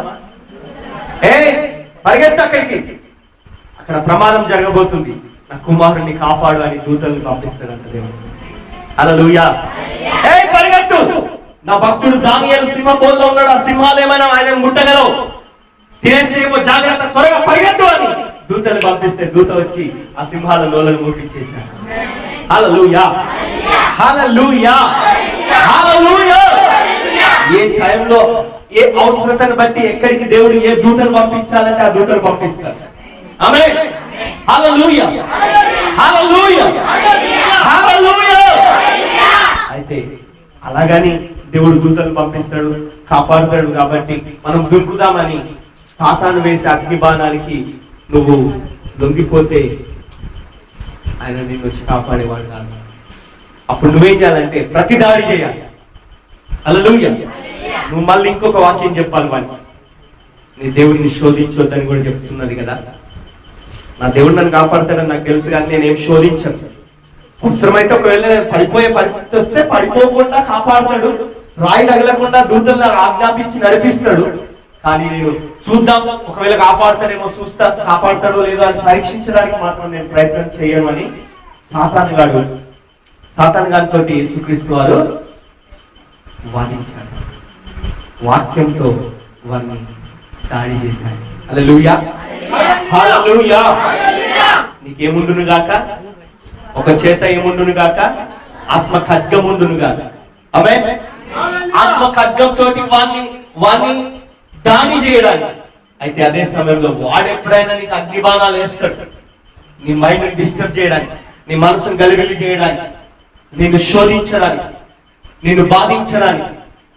పరిగెత్తు అక్కడికి, అక్కడ ప్రమాదం జరగబోతుంది, నా కుమారుడిని కాపాడు అని దూతలను పంపిస్తాడంట దేవుడు. హల్లెలూయా. పరిగెత్తు, నా భక్తుడు దానియేలు సింహబోన్లో ఉన్నాడు, ఆ సింహాలు ఏమైనా ఆయన ముట్టగలవు, తినేసేమో జాగ్రత్త, త్వరగా పరిగెత్తు అని దూతలు పంపిస్తే దూత వచ్చి ఆ సింహాల నోలను మూపించేశాడు. హల్లెలూయా, హల్లెలూయా, హల్లెలూయా. ఏ టైంలో ఏ అవసరతను బట్టి ఎక్కడికి దేవుడు ఏ దూతను పంపించాలంటే ఆ దూతను పంపిస్తారు. ఆమేన్. హల్లెలూయా, హల్లెలూయా, హల్లెలూయా. అయితే అలాగని దేవుడు దూతలు పంపిస్తాడు, కాపాడుతాడు. కాబట్టి మనం దుర్కుదామని సాతాను వేసే అగ్ని బాణానికి నువ్వు లొంగిపోతే ఆయన నిన్ను వచ్చి కాపాడేవాడు కాదు. అప్పుడు నువ్వేం చేయాలంటే ప్రతి దాడి చేయాలి. హల్లెలూయా. నువ్వు మళ్ళీ ఇంకొక వాక్యం చెప్పాలి, వాడికి నీ దేవుడిని శోధించొద్దని కూడా చెప్తున్నది కదా. నా దేవుడు నన్ను కాపాడుతాడని నాకు తెలుసు, కానీ నేనేం శోధించను. అవసరమైతే ఒకవేళ పడిపోయే పరిస్థితి వస్తే పడిపోకుండా కాపాడుతాడు, రాయి తగలకుండా దూతల్లో ఆజ్ఞాపించి నడిపిస్తాడు. కానీ నేను చూద్దాం, ఒకవేళ కాపాడుతాడేమో చూస్తా, కాపాడుతాడో లేదో అని పరీక్షించడానికి మాత్రం నేను ప్రయత్నం చేయను అని సాతాను గారితో యేసుక్రీస్తు వారు వాదించాడు. వాక్యంతో వారిని దాడి చేశాడు. హల్లెలూయా, హల్లెలూయా. నీకేముండును గాక, ఒక చేత ఏముండును గాక, ఆత్మ ఖడ్గముండును గాక. ఆమేన్. ఆత్మ ఖడ్గంతో వాణ్ణి దాడి చేయడానికి. అయితే అదే సమయంలో వాడు ఎప్పుడైనా నీకు అగ్ని బాణాలు వేస్తాడు, నీ మైండ్ డిస్టర్బ్ చేయడానికి, నీ మనసును గలిబిలి చేయడానికి, నిన్ను శోధించడానికి, నిన్ను బాధించడానికి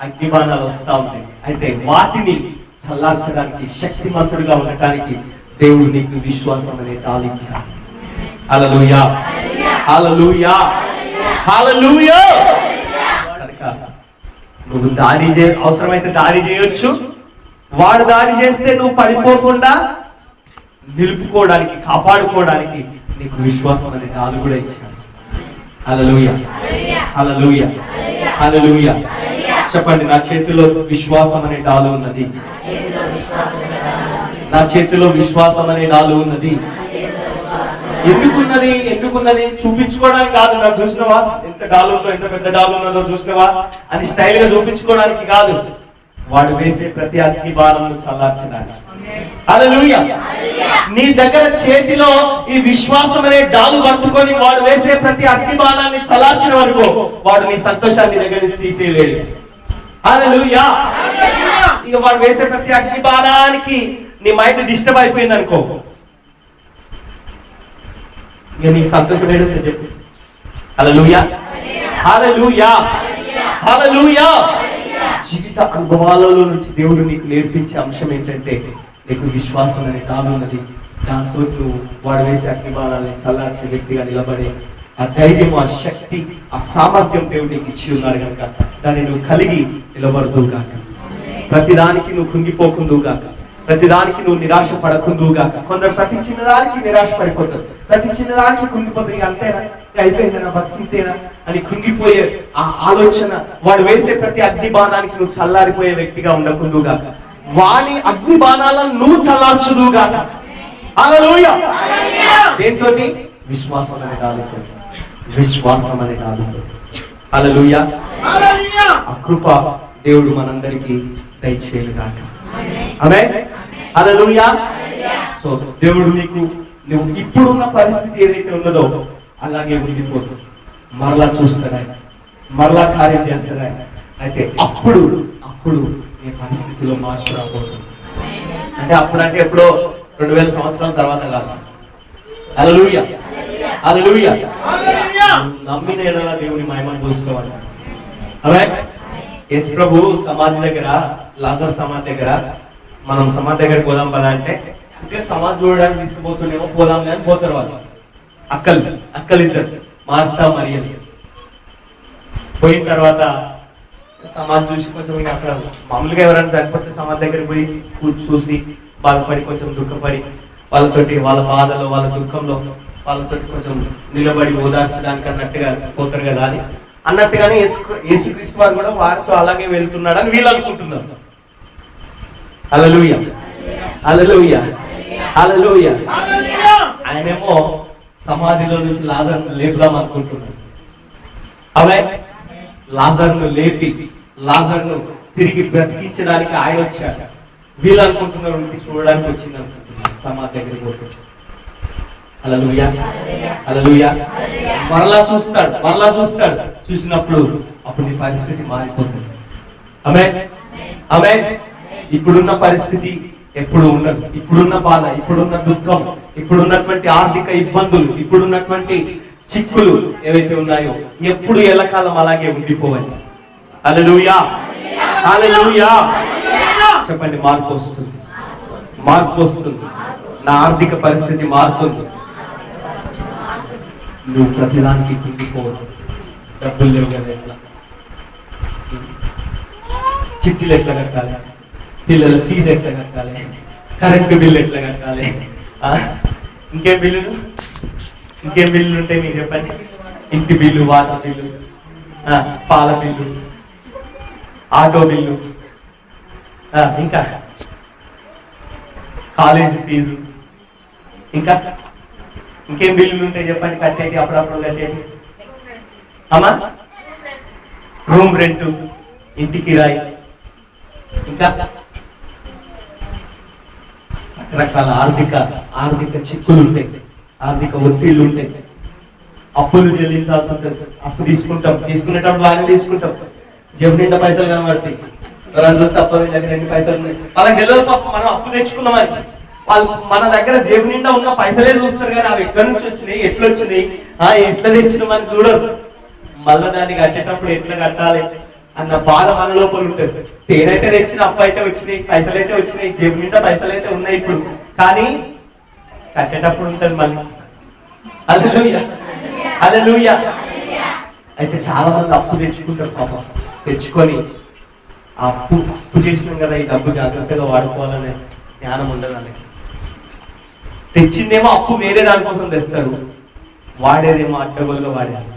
అగ్ని బాణాలు వస్తా ఉంటాయి. అయితే వాటిని చల్లార్చడానికి, శక్తిమంతుడిగా ఉండటానికి దేవుడు నీకు విశ్వాసం అనే తాళించాడు. హల్లెలూయా, హల్లెలూయా, హల్లెలూయా. కనుక నువ్వు అవసరమైతే దాడి చేయొచ్చు. వాడు దాడి చేస్తే నువ్వు పడిపోకుండా నిలుపుకోవడానికి, కాపాడుకోవడానికి నీకు విశ్వాసం అనే తాళు కూడా ఇచ్చాడు. హల్లెలూయా, హల్లెలూయా, హల్లెలూయా. చెప్పండి, నా చేతిలో విశ్వాసం అనే డాలు ఉన్నది. నా చేతిలో విశ్వాసం అనే డాలు ఉన్నది. ఎందుకున్నది చూపించుకోవడానికి కాదు. నాకు చూసినవా ఎంత డాలు ఉందో, ఎంత పెద్ద డాలు ఉన్నదో చూసినవా అని స్టైల్ గా చూపించుకోవడానికి కాదు. వాడు వేసే ప్రతి అగ్ని బాణం చల్లార్చడానికి. హల్లెలూయా. నీ దగ్గర చేతిలో ఈ విశ్వాసం అనే డాలు పట్టుకొని వాడు వేసే ప్రతి అగ్ని బాణాన్ని చల్లార్చిన వరకు వాడు నీ సంతోషాన్ని దగ్గర నుంచి తీసేయలేడు. హల్లెలూయా. ఇక వాడు వేసే ప్రతి అగ్ని బాణానికి నీ మైండ్ డిస్టర్బ్ అయిపోయింది అనుకో, ఇక నీకు సంతోషం ఏడుందో చెప్పు. హల్లెలూయా, హల్లెలూయా, హల్లెలూయా. జీవిత అనుభవాలలో నుంచి దేవుడు నీకు నేర్పించే అంశం ఏంటంటే నీకు విశ్వాసం అనే డాలు ఉన్నది. దాంతో నువ్వు వాడు వేసే అగ్ని బాణాలని చల్లార్చే వ్యక్తిగా నిలబడే ఆ ధైర్యం, ఆ శక్తి, ఆ సామర్థ్యం దేవుడు నీకు ఇచ్చి ఉన్నాడు కనుక దాన్ని నువ్వు కలిగి నిలబడుతూ గాక. ప్రతిదానికి నువ్వు కుంగిపోకుందు గాక, ప్రతిదానికి నువ్వు నిరాశ పడకుందు గాక. కొందరు ప్రతి చిన్నదానికి నిరాశ పడిపోతారు, ప్రతి చిన్నదానికి కుంగిపోతారు. అంతేనా, అయిపోయిందనా, బతికితేనా అని కుంగిపోయే ఆ ఆలోచన. వాడు వేసే ప్రతి అగ్ని బాణానికి నువ్వు చల్లారిపోయే వ్యక్తిగా ఉండకుందు గాక. వాని అగ్ని బాణాలను నువ్వు చల్లార్చుదు గాక. హల్లెలూయా. దేంతో? విశ్వాసం అనే ఆలోచన, విశ్వాసం అనే ఆలోచన. హల్లెలూయా. ఆ కృప దేవుడు మనందరికీ దయచేయను గాక. ఆమేన్. హల్లెలూయా, సో దేవుడు నీకు నువ్వు ఇప్పుడున్న పరిస్థితి ఏదైతే ఉన్నదో అలాగే ఉండిపోతుంది. మరలా చూస్తారా, మరలా కార్యం చేస్తారా. అయితే అప్పుడు నీ పరిస్థితిలో మార్పు రాబోతుంది. అంటే అప్పుడంటే ఎప్పుడో 2000 సంవత్సరాల తర్వాత కాదు. హల్లెలూయా, హల్లెలూయా. నమ్మిన ఎడల దేవుని మహిమను చూసుకోవాలి. అవే యేసు ప్రభు సమాధి దగ్గర, లాజర్ సమాధి దగ్గర, మనం సమాధి దగ్గర పోదాం పదా అంటే ఇంకా సమాధి చూడడానికి తీసుకుపోతున్నామో పోదాంలే అని పోతారు వాళ్ళు. అక్కలు ఇద్దరు, మార్తా మరియ. పోయిన తర్వాత సమాధి చూసి కొంచెం అక్కడ మామూలుగా ఎవరైనా చనిపోతే సమాధి దగ్గర పోయి చూసి బాధపడి కొంచెం దుఃఖపడి వాళ్ళతోటి వాళ్ళ బాధలో వాళ్ళ దుఃఖంలో వాళ్ళతోటి కొంచెం నిలబడి ఓదార్చడానికి అన్నట్టుగా పోతారు కదా అని అన్నట్టుగానే యేసుక్రీస్తు వారు కూడా వారితో అలాగే వెళ్తున్నాడని వీళ్ళు అనుకుంటున్నారు. హల్లెలూయా, హల్లెలూయా, హల్లెలూయా. ఆయనేమో సమాధిలో నుంచి లాజరును లేపుదాం అనుకుంటున్నాడు. అవే లాజరును లేపి లాజరును తిరిగి బ్రతికించడానికి ఆయన వచ్చాడు. వీళ్ళు అనుకుంటున్నారు ఇంటి చూడడానికి వచ్చింది అనుకుంటున్నారు. సమాధి దగ్గరికి పోతుంది. హల్లెలూయా, హల్లెలూయా. మరలా చూస్తాడు. చూసినప్పుడు అప్పుడు నీ పరిస్థితి మారిపోతుంది. ఆమేన్. ఇప్పుడున్న పరిస్థితి ఎప్పుడు ఉండదు. ఇప్పుడున్న బాధ, ఇప్పుడున్న దుఃఖం, ఇప్పుడున్నటువంటి ఆర్థిక ఇబ్బందులు, ఇప్పుడున్నటువంటి చిక్కులు ఏవైతే ఉన్నాయో ఎప్పుడు ఎల్లకాలం అలాగే ఉండిపోవాలి. హల్లెలూయా, హల్లెలూయా. చెప్పండి, మార్పు వస్తుంది. నా ఆర్థిక పరిస్థితి మారుతుంది. నువ్వు ప్రతిదానికి కుంగిపోవచ్చు. డబ్బులు లేవు కదా, ఎట్లా చిట్టీలు ఎట్లా కట్టాలి, పిల్లల ఫీజు ఎట్లా కట్టాలి, కరెంటు బిల్లు ఎట్లా కట్టాలి, ఇంకేం బిల్లులు ఉంటాయి మీకు చెప్పండి. ఇంటి బిల్లు, వాటర్ బిల్లు, పాల బిల్లు, ఆటో బిల్లు, ఇంకా కాలేజీ ఫీజు, ఇంకా ఇంకేం బిల్లులు ఉంటాయి చెప్పండి కట్టేసి, అప్పుడప్పుడు కట్టేసి. అమ్మా, రూమ్ రెంట్, ఇంటి కిరాయి, ఇంకా రకరకాల ఆర్థిక చిక్కులు ఉంటాయి, ఆర్థిక ఒత్తిళ్లు ఉంటాయి. అప్పులు చెల్లించాల్సి ఉంటుంది. అప్పు తీసుకునేటప్పుడు బాగానే తీసుకుంటాం. జబ్బు నిండా పైసలు కనబడతాయి. ఎవరైనా చూస్తే అప్పు దగ్గర ఎన్ని పైసలు ఉన్నాయి వాళ్ళకి తెలియదు. పాపం మనం అప్పు తెచ్చుకున్నామని వాళ్ళు మన దగ్గర జేబు నిండా ఉన్న పైసలే చూస్తారు కానీ అవి ఎక్కడి నుంచి వచ్చినాయి, ఎట్లా వచ్చినాయి, ఎట్లా తెచ్చినామని చూడరు. మళ్ళా దాన్ని కట్టేటప్పుడు ఎట్లా కట్టాలి అన్న బాధ మన లోపల ఉంటుంది. తేనైతే తెచ్చిన అప్పు అయితే వచ్చినాయి, పైసలు అయితే వచ్చినాయి, జేబు నిండా పైసలు అయితే ఉన్నాయి ఇప్పుడు, కానీ కట్టేటప్పుడు ఉంటుంది మళ్ళీ. హల్లెలూయా, హల్లెలూయా. అయితే చాలా మంది అప్పు తెచ్చుకుంటారు. పాపం తెచ్చుకొని అప్పు చేసినాం కదా, ఈ డబ్బు జాగ్రత్తగా వాడుకోవాలనే జ్ఞానం ఉండదని తెచ్చిందేమో అప్పు వేరే దానికోసం తెస్తారు, వాడేదేమో అడ్డగోలుగా వాడేస్తారు.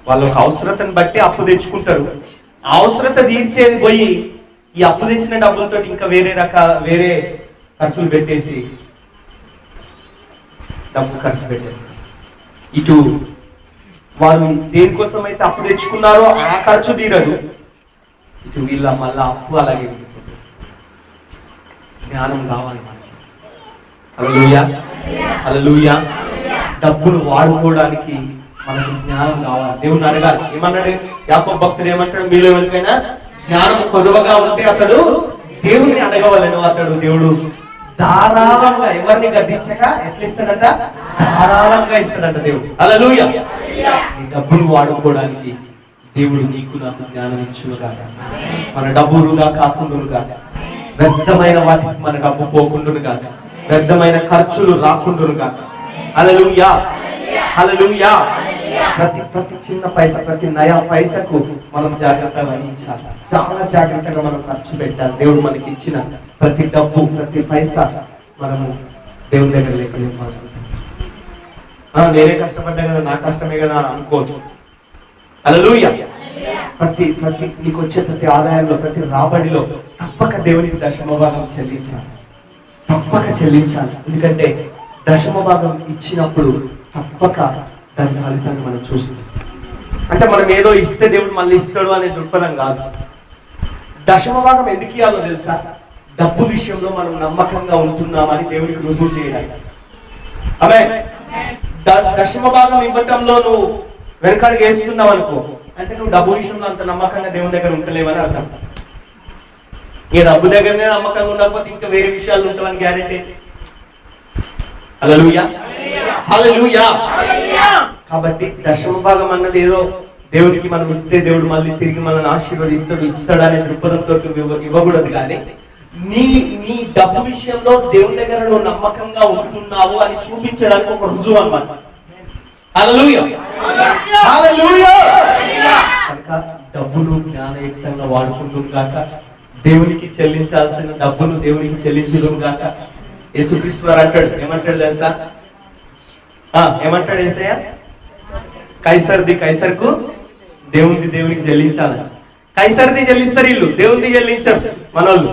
వాళ్ళ ఒక అవసరతను బట్టి అప్పు తెచ్చుకుంటారు. అవసరత తీర్చేది పోయి ఈ అప్పు తెచ్చిన డబ్బులతో ఇంకా వేరే ఖర్చులు పెట్టేసి డబ్బు ఖర్చు పెట్టేస్తారు. ఇటు వారు దేనికోసం అయితే అప్పు తెచ్చుకున్నారో ఆ ఖర్చు తీరదు, ఇటు వీళ్ళ మళ్ళా అప్పు అలాగే ఉండిపోతుంది. జ్ఞానం కావాలి మనకి. హల్లెలూయా, హల్లెలూయా. డబ్బును వాడుకోవడానికి మనకు జ్ఞానం కావాలి. దేవుని అడగాలి. ఏమన్నాడు యాకోబు భక్తుడు? ఏమంటాడు? మీలో ఎవరికైనా జ్ఞానం కొద్దిగా ఉంటే అతడు దేవుని అడగవలను. అతడు దేవుడు ధారాళంగా ఎవరిని గద్దించక ఎట్లా ఇస్తాడంట? ధారాళంగా ఇస్తాడంట దేవుడు. హల్లెలూయా. నీ డబ్బును వాడుకోవడానికి దేవుడు నీకు నాకు జ్ఞానం ఇచ్చునుగా. మన డబ్బు వృధా కాకుండునుగా, వ్యర్థమైన వాటికి మన డబ్బు పోకుండునుగా, వ్యర్థమైన ఖర్చులు రాకుండునుగా. హల్లెలూయా, హల్లెలూయా. ప్రతి చిన్న పైసా, ప్రతి నయా పైసకు మనం జాగ్రత్త వహించాలి. చాలా జాగ్రత్తగా మనం ఖర్చు పెట్టాలి. దేవుడు మనకి ఇచ్చిన ప్రతి డబ్బు, ప్రతి పైసా మనము దేవుని దగ్గర లెక్కలేపాల్సి ఉంటుంది. నేనే కష్టపడ్డా కదా, నా కష్టమే కదా అని అనుకోవచ్చు. హల్లెలూయా. ప్రతి నీకు వచ్చే ప్రతి ఆదాయంలో, ప్రతి రాబడిలో తప్పక దేవునికి దశమ భాగం చెల్లించాలి. తప్పక చెల్లించాలి. ఎందుకంటే దశమ భాగం ఇచ్చినప్పుడు తప్పక దాని ఫలితాన్ని మనం చూస్తాం. అంటే మనం ఏదో ఇస్తే దేవుడు మళ్ళీ ఇస్తాడు అనే దృక్పథం కాదు. దశమ భాగం ఎందుకు ఇవ్వాలో తెలుసా? డబ్బు విషయంలో మనం నమ్మకంగా ఉంటున్నామని దేవునికి రుజువు చేయడానికి. ఆమె దశమ భాగం ఇవ్వటంలో నువ్వు వెనకాడికి వేసుకున్నావు అనుకో, అంటే నువ్వు డబ్బు విషయంలో అంత నమ్మకంగా దేవుని దగ్గర ఉంటలేవని అర్థం. ఈ డబ్బు దగ్గరనే నమ్మకంగా ఉండకపోతే ఇంకా వేరే విషయాలు ఉంటావని గ్యారెంటీ. హల్లెలూయా, హల్లెలూయా. కాబట్టి దశమ భాగం అన్నది ఏదో దేవుడికి మనం ఇస్తే దేవుడు మళ్ళీ తిరిగి మనల్ని ఇస్తాడు అనే దృక్పథంతో ఇవ్వకూడదు. కానీ నీ డబ్బు విషయంలో దేవుని దగ్గర నువ్వు నమ్మకంగా ఉంటున్నావు అని చూపించడానికి ఒక రుజువు అన్నమాట. హల్లెలూయా, హల్లెలూయా. కనుక డబ్బును జ్ఞానయుక్తంగా వాడుకుంటుంది కాక, దేవునికి చెల్లించాల్సిన డబ్బును దేవునికి చెల్లించడం కాక. యేసుక్రీస్తు వారు అంటాడు, ఏమంటాడు తెలుసా? ఏమంటాడు యేసయ్య? కైసర్ది కైసర్కు, దేవునిది దేవునికి చెల్లించాలి. కైసర్ది చెల్లిస్తారు వీళ్ళు, దేవునిది చెల్లించారు మనోళ్ళు.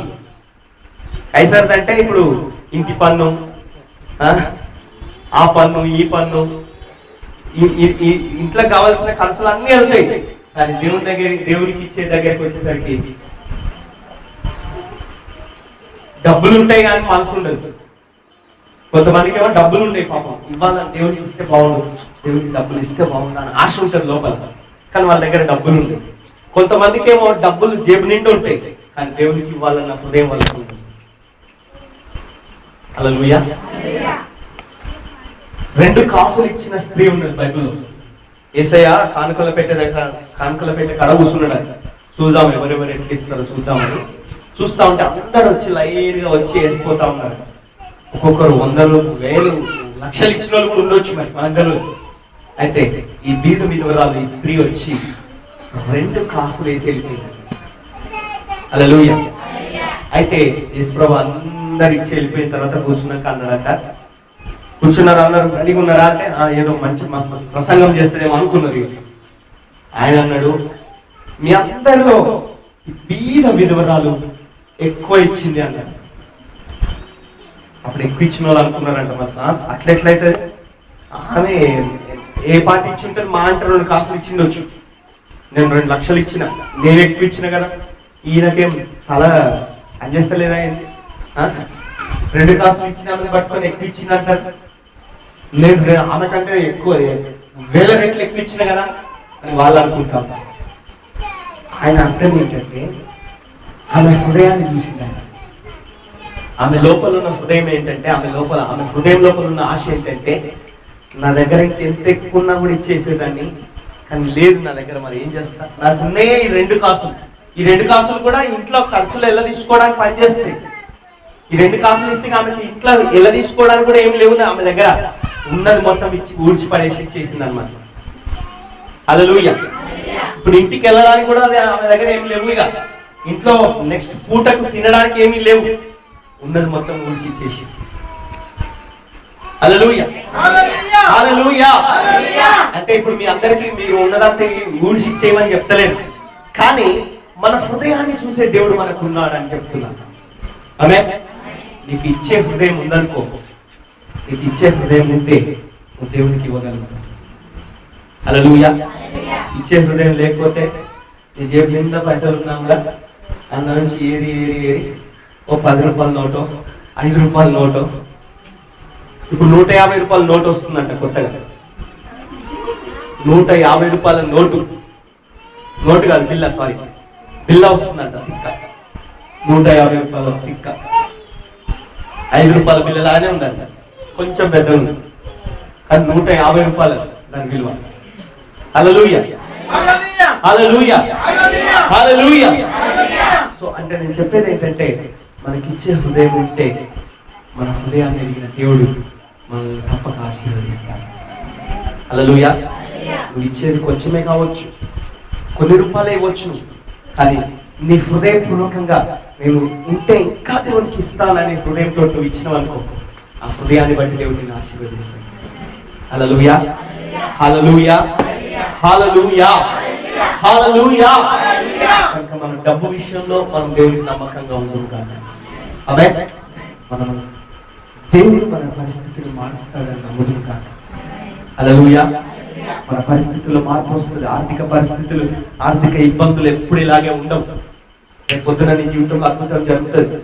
కైసర్ది అంటే ఇప్పుడు ఇంటి పన్ను, ఆ పన్ను, ఈ పన్ను, ఇంట్లో కావాల్సిన ఖర్చులు అన్నీ వెళ్తాయి. కానీ దేవునికి ఇచ్చే దగ్గరికి వచ్చేసరికి డబ్బులు ఉంటాయి కానీ మనసు ఉండదు. కొంతమందికి ఏమో డబ్బులు ఉంటాయి, పాపం ఇవ్వాలని దేవుడికి ఇస్తే బాగుండు, దేవుడికి డబ్బులు ఇస్తే బాగుండు అని ఆశ ఉంటుంది లోపల, కానీ వాళ్ళ దగ్గర డబ్బులు ఉంటాయి. కొంతమందికి ఏమో డబ్బులు జేబు నిండి ఉంటాయి, కానీ దేవుడికి ఇవ్వాలన్న హృదయం వాళ్ళకు ఉంటుంది. హల్లెలూయా. 2 కాసులు ఇచ్చిన స్త్రీ ఉన్నది బైబిల్లో. యేసయ్య కానుకల పెట్టే కడ కూర్చున్నాడు. చూద్దాం ఎవరెవరు ఎట్లా ఇస్తారో చూద్దామని చూస్తా ఉంటే అందరూ వచ్చి లైన్గా వచ్చి వెళ్ళిపోతా ఉన్నారు. ఒక్కొక్కరు 100, 1000, లక్షలు ఇచ్చిన వాళ్ళు కూడా ఉండొచ్చు మరి మనకు. అయితే ఈ బీద విధవరాలు ఈ స్త్రీ వచ్చి 2 కాసులు వేసి వెళ్ళిపోయింది. హల్లెలూయా. అయితే యేసుప్రభు అందరు ఇచ్చి వెళ్ళిపోయిన తర్వాత కూర్చున్నాక అన్నాడట, కూర్చున్నారు అందరూ రెడీగా ఉన్నారా అంటే ఏదో మంచి ప్రసంగం చేస్తాడేమో అనుకున్నారు. ఆయన అన్నాడు, మీ అందరిలో బీద విధవరాలు ఎక్కువ ఇచ్చింది అన్నాడు. అప్పుడు ఎక్కువ ఇచ్చిన వాళ్ళు అనుకున్నారంట, మరి అట్లెట్లయితే ఆమె ఏ పార్టీ ఇచ్చి ఉంటుంది? మా అంటే 2 కాసులు ఇచ్చిండొచ్చు, నేను 2 లక్షలు ఇచ్చిన, నేను ఎక్కువ ఇచ్చిన కదా, ఈయనకేం అలా అంచేస్తలేదా ఏంటి? 2 కాసులు ఇచ్చిన పట్టుకొని ఎక్కువ ఇచ్చిందంటారు. నేను ఆమె కంటే ఎక్కువ 1000 రెట్లు ఎక్కువ ఇచ్చిన కదా అని వాళ్ళు అనుకుంటాం. ఆయన అర్థం ఏంటంటే ఆమె హృదయాన్ని చూసింది. ఆమె లోపల ఉన్న హృదయం ఏంటంటే, ఆమె హృదయం లోపల ఉన్న ఆశ ఏంటంటే, నా దగ్గర ఎంత ఎక్కువ ఉన్నా కూడా ఇచ్చేసేదాన్ని, కానీ లేదు నా దగ్గర, మరి ఏం చేస్తా, నాకున్నే ఈ 2 కాసులు. ఈ 2 కాసులు కూడా ఇంట్లో ఖర్చులు ఎలా తీసుకోవడానికి పనిచేస్తాయి. ఈ 2 కాసులు ఇస్తే ఆమెకి ఇంట్లో ఎలా తీసుకోవడానికి కూడా ఏం లేవు. ఆమె దగ్గర ఉన్నది మొత్తం ఇచ్చి ఊడ్చి పడేసి ఇచ్చేసింది అనమాట. హల్లెలూయా. ఇప్పుడు ఇంటికి వెళ్ళడానికి కూడా అది ఆమె దగ్గర ఏమి లేవు. ఇక ఇంట్లో నెక్స్ట్ పూటకు తినడానికి ఏమీ లేవు, ఉన్నది మొత్తం ఊడ్చి ఇచ్చేసి. హల్లెలూయా, హల్లెలూయా. అంటే ఇప్పుడు మీ అందరికి మీరు ఉన్నదంతా ఊడ్చి ఇచ్చేయమని చెప్తలేదు, కానీ మన హృదయాన్ని చూసే దేవుడు మనకు ఉన్నాడు అని చెప్తున్నాను. ఆమేన్. నీకు ఇచ్చే హృదయం ఉందనుకో, నీకు ఇచ్చే హృదయం ఉంటే నువ్వు దేవునికి ఇవ్వగలుగుతావు. హల్లెలూయా. ఇచ్చే హృదయం లేకపోతే నీ జేబు నిండా పైసలు ఉన్నా కూడా అందులో నుంచి ఏరి ఓ 10 రూపాయల నోటో 5 రూపాయల నోటో, ఇప్పుడు 150 రూపాయల నోటు వస్తుందంట కొత్తగా. 150 రూపాయల నోటు కాదు, బిల్ల వస్తుందంట, సిక్క. 150 రూపాయల సిక్క 5 రూపాయల బిల్ల లాగానే ఉందంట, కొంచెం పెద్ద ఉంది, కానీ 150 రూపాయలు దాని విలువ. హల్లెలూయా, హల్లెలూయా, హల్లెలూయా. సో అంటే నేను చెప్పేది ఏంటంటే, మనకిచ్చే హృదయం ఉంటే మన హృదయాన్ని ఎరిగిన దేవుడు మనల్ని తప్పక ఆశీర్వదిస్తాడు. హల్లెలూయా. నువ్వు ఇచ్చేది కొంచెమే కావచ్చు, కొన్ని రూపాయలే ఇవ్వచ్చు, కానీ నీ హృదయపూర్వకంగా నేను ఉంటే ఇంకా దేవునికి ఇస్తానని హృదయంతో నువ్వు ఇచ్చినవనుకో, ఆ హృదయాన్ని బట్టి దేవుడు నిన్ను ఆశీర్వదిస్తాడు. హల్లెలూయా, హల్లెలూయా, హల్లెలూయా, హల్లెలూయా. కనుక మన డబ్బు విషయంలో మనం దేవునికి నమ్మకంగా ఉందాం కాదు. ఆమేన్. మనం దేవుడు మన పరిస్థితులు మారుస్తాడని నమ్ముదుం కాదు. హల్లెలూయా. మన పరిస్థితుల్లో మార్పు వస్తుంది. ఆర్థిక ఇబ్బందులు ఎప్పుడు ఇలాగే ఉండవు. రేపు పొద్దున నీ జీవితంలో అద్భుతం జరుగుతుంది.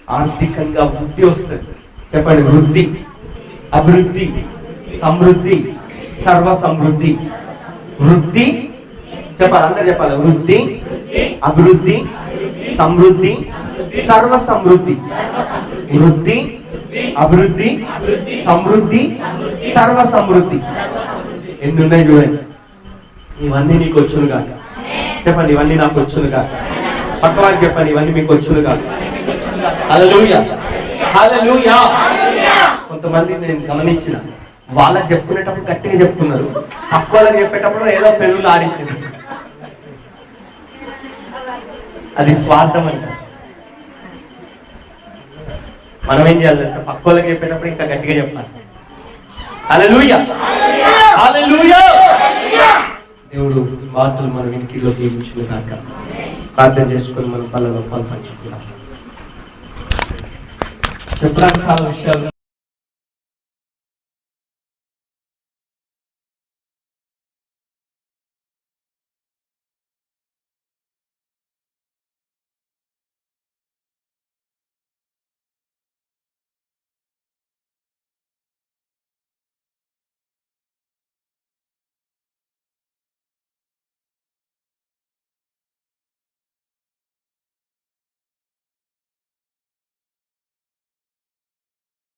ఆర్థికంగా వృద్ధి వస్తుంది. చెప్పండి, వృద్ధి, అభివృద్ధి, సమృద్ధి, సర్వ సమృద్ధి. వృద్ధి చెప్పాలి, అందరు చెప్పాలి. వృద్ధి, అభివృద్ధి, సమృద్ధి, సర్వ సమృద్ధి. వృద్ధి, అభివృద్ధి, సమృద్ధి, సర్వ సమృద్ధి. ఎన్ని ఉన్నాయి చూడండి. ఇవన్నీ నీకు వచ్చును కాక. చెప్పండి, ఇవన్నీ నాకు వచ్చును కాక. పక్కవారికి చెప్పండి, ఇవన్నీ మీకు వచ్చును కాక. హల్లెలూయా, హల్లెలూయా. కొంతమంది నేను గమనించిన, వాళ్ళకి చెప్పుకునేటప్పుడు గట్టిగా చెప్పుకున్నారు, పక్క వాళ్ళకి చెప్పేటప్పుడు ఏదో పెళ్ళులు ఆడించింది. అది స్వార్థం అంట. మనం ఏం చేయాలి తెలుసా? పక్క వాళ్ళకి చెప్పేటప్పుడు ఇంకా గట్టిగా చెప్పాలి. హల్లెలూయా, హల్లెలూయా. దేవుడు వార్తలు మన వెనుకలో దీవించును కాక. ప్రార్థన చేసుకొని మనం పనులలో పాలు పంచుకున్నాం. చెప్పడానికి చాలా విషయాలు